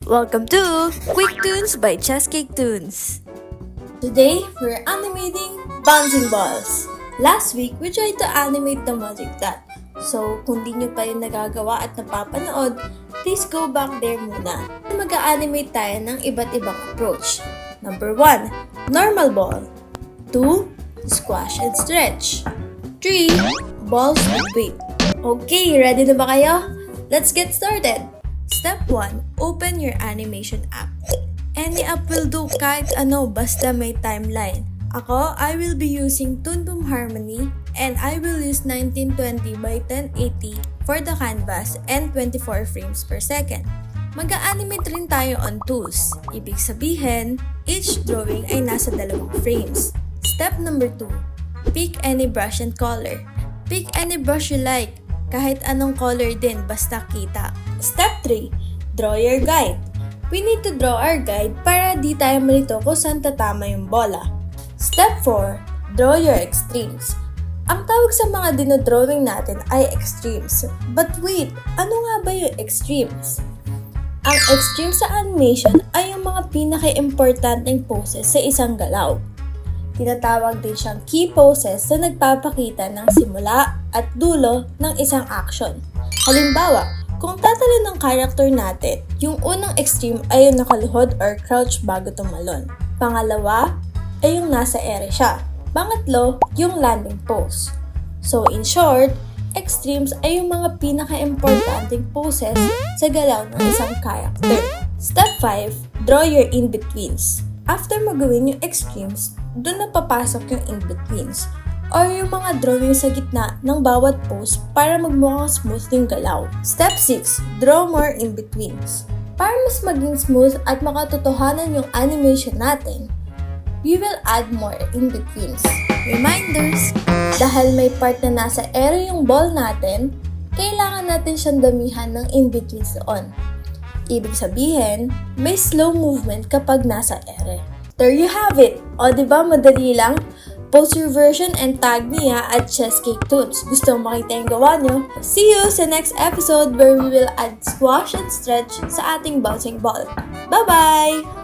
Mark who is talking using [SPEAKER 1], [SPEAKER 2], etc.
[SPEAKER 1] Welcome to Quick Tunes by Chesscake Tunes. Today, we're animating bouncing balls. Last week, we tried to animate the magic dot. So, kung di nyo pa yun nagagawa at napapanood, please go back there muna. Mag-animate tayo ng iba't ibang approach. Number 1, normal ball. 2, squash and stretch. 3, balls with weight. Okay, ready na ba kayo? Let's get started! Step 1, open your animation app. Any app will do, kahit ano, basta may timeline. Ako, I will be using Toon Boom Harmony and I will use 1920 by 1080 for the canvas and 24 frames per second. Mag-a-animate rin tayo on twos. Ibig sabihin, each drawing ay nasa 2 frames. Step number 2, pick any brush and color. Pick any brush you like, kahit anong color din, basta kita. Step 3, draw your guide. We need to draw our guide para di tayo malito kung saan tatama yung bola. Step 4, draw your extremes. Ang tawag sa mga dinodrawing natin ay extremes. But wait, ano nga ba yung extremes? Ang extremes sa animation ay yung mga pinaka-importanteng poses sa isang galaw. Tinatawag din siyang key poses na nagpapakita ng simula at dulo ng isang action. Halimbawa, kung tatalo ng character natin, yung unang extreme ay yung nakaluhod or crouch bago tumalon. Pangalawa ay yung nasa ere siya. Pangatlo, yung landing pose. So in short, extremes ay yung mga pinaka-importanting poses sa galaw ng isang character. Step 5, draw your in-betweens. After magawin yung extremes, doon na papasok yung in-betweens or yung mga drawing sa gitna ng bawat pose para magmukhang smooth yung galaw. Step 6, draw more in-betweens. Para mas maging smooth at makatotohanan yung animation natin, we will add more in-betweens. Reminders! Dahil may part na nasa ere yung ball natin, kailangan natin siyang damihan ng in-betweens doon. Ibig sabihin, may slow movement kapag nasa ere. There you have it! O diba madali lang? Post your version and tag me at Chesscake Tunes. Gusto mo makita yung gawa nyo? See you sa next episode where we will add squash and stretch sa ating bouncing ball. Bye-bye!